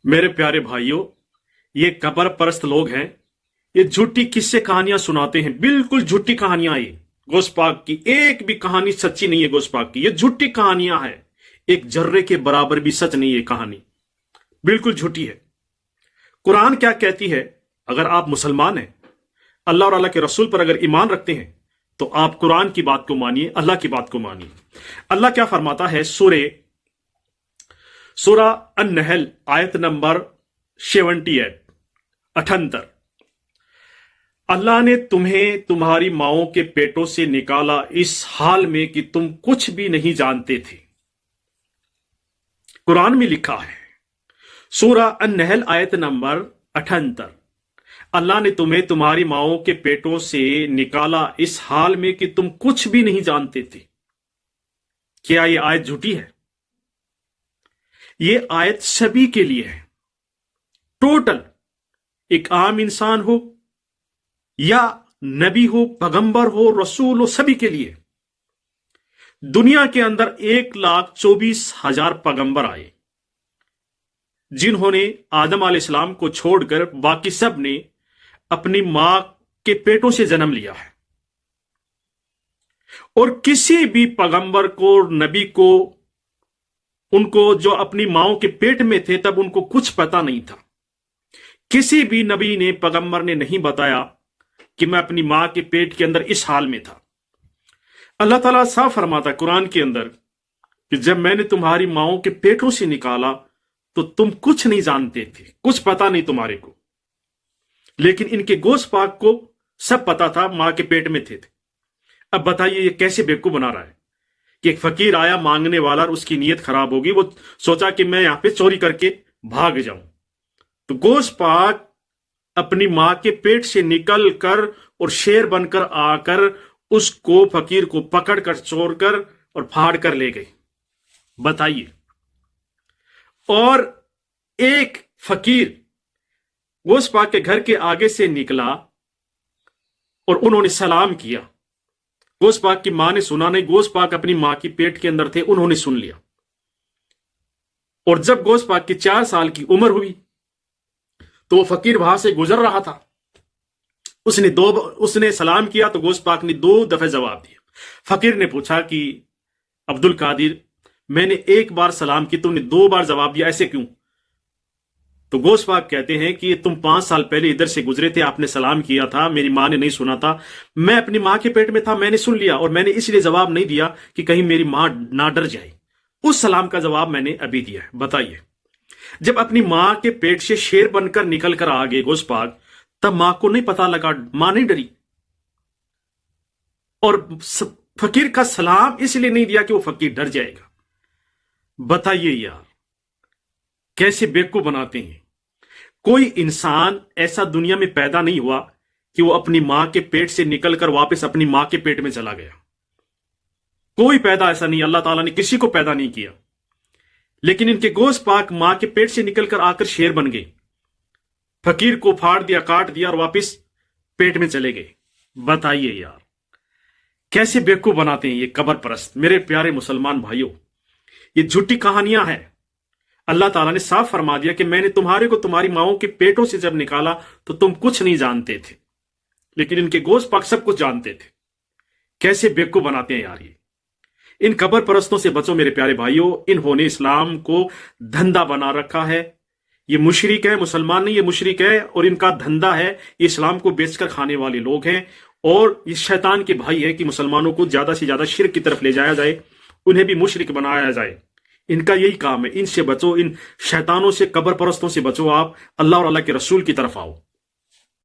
मेरे प्यारे भाइयों, ये कब्र परस्त लोग हैं। ये झूठी किस्से कहानियां सुनाते हैं, बिल्कुल झूठी कहानियां। ये गौस पाक की एक भी कहानी सच्ची नहीं है। गौस पाक की ये झूठी कहानियां हैं, एक जर्रे के बराबर भी सच नहीं है कहानी, बिल्कुल झूठी है। कुरान क्या कहती है? अगर आप मुसलमान हैं, अल्लाह और अल्लाह के रसूल पर अगर ईमान रखते हैं, तो आप कुरान की बात को मानिए, अल्लाह की बात को मानिए। अल्लाह क्या फरमाता है? सूरा अन-नहल आयत नंबर 78। अल्लाह ने तुम्हें तुम्हारी माओं के पेटों से निकाला इस हाल में कि तुम कुछ भी नहीं जानते थे। कुरान में लिखा है, सूरा अन-नहल आयत नंबर 78, अल्लाह ने तुम्हें तुम्हारी माओं के पेटों से निकाला इस हाल में कि तुम कुछ भी नहीं जानते थे। क्या यह आयत झूठी है? यह आयत सभी के लिए है, टोटल। एक आम इंसान हो या नबी हो, पैगंबर हो, रसूल हो, सभी के लिए। दुनिया के अंदर 1,24,000 पैगंबर आए, जिन्होंने आदम अलैहिस्सलाम को छोड़कर बाकी सब ने अपनी मां के पेटों से जन्म लिया है। और किसी भी पैगंबर को, नबी को, उनको जो अपनी माओं के पेट में थे तब उनको कुछ पता नहीं था। किसी भी नबी ने, पैगंबर ने नहीं बताया कि मैं अपनी मां के पेट के अंदर इस हाल में था। अल्लाह ताला साफ फरमाता कुरान के अंदर कि जब मैंने तुम्हारी माओं के पेटों से निकाला तो तुम कुछ नहीं जानते थे, कुछ पता नहीं तुम्हारे को। लेकिन इनके गौस पाक को सब पता था, मां के पेट में थे। अब बताइए ये कैसे बेवकूफ बना रहा है कि एक फकीर आया मांगने वाला और उसकी नीयत खराब होगी, वो सोचा कि मैं यहां पे चोरी करके भाग जाऊं। तो गौस पाक अपनी मां के पेट से निकल कर और शेर बनकर आकर उसको, फकीर को पकड़कर, चोर कर और फाड़ कर ले गए। बताइए। और एक फकीर गौस पाक के घर के आगे से निकला और उन्होंने सलाम किया। गौस पाक की मां ने सुना नहीं, गौस पाक अपनी मां की पेट के अंदर थे, उन्होंने सुन लिया। और जब गौस पाक की 4 साल की उम्र हुई तो वो फकीर वहां से गुजर रहा था। उसने सलाम किया तो गौस पाक ने 2 दफे जवाब दिया। फकीर ने पूछा कि अब्दुल कादिर, मैंने 1 बार सलाम की, तुमने 2 बार जवाब दिया, ऐसे क्यों? तो गौस पाक कहते हैं कि तुम 5 साल पहले इधर से गुजरे थे, आपने सलाम किया था, मेरी मां ने नहीं सुना था। मैं अपनी मां के पेट में था, मैंने सुन लिया और मैंने इसलिए जवाब नहीं दिया कि कहीं मेरी मां ना डर जाए। उस सलाम का जवाब मैंने अभी दिया है। बताइए, जब अपनी मां के पेट से शेर बनकर निकल कर आ गए गौस पाक, तब मां को नहीं पता लगा, मां नहीं डरी। और फकीर का सलाम इसलिए नहीं दिया कि वो फकीर डर जाएगा। बताइए यार, कैसे बेवकूफ बनाते हैं। कोई इंसान ऐसा दुनिया में पैदा नहीं हुआ कि वो अपनी मां के पेट से निकलकर वापस अपनी मां के पेट में चला गया। कोई पैदा ऐसा नहीं, अल्लाह ताला ने किसी को पैदा नहीं किया। लेकिन इनके गौस पाक मां के पेट से निकलकर आकर शेर बन गए, फकीर को फाड़ दिया, काट दिया और वापस पेट में चले गए। बताइए यार, कैसे बेवकूफ बनाते हैं ये कब्र परस्त। मेरे प्यारे मुसलमान भाइयों, ये झूठी कहानियां हैं। अल्लाह ताला ने साफ फरमा दिया कि मैंने तुम्हारे को तुम्हारी माओं के पेटों से जब निकाला तो तुम कुछ नहीं जानते थे। लेकिन इनके गौस पाक सब कुछ जानते थे। कैसे बेवकूफ बनाते हैं यार ये। इन कब्र परस्तों से बचो मेरे प्यारे भाइयों। इन्होंने इस्लाम को धंधा बना रखा है। ये मुशरिक है, मुसलमान नहीं, ये मुशरिक है और इनका धंधा है। ये इस्लाम को बेचकर खाने वाले लोग हैं और ये शैतान के भाई है कि मुसलमानों को ज्यादा से ज्यादा शिर्क की तरफ ले जाया जाए, उन्हें भी मुशरिक बनाया जाए। इनका यही काम है। इनसे बचो, इन शैतानों से, कब्र परस्तों से बचो। आप अल्लाह और अल्लाह के रसूल की तरफ आओ।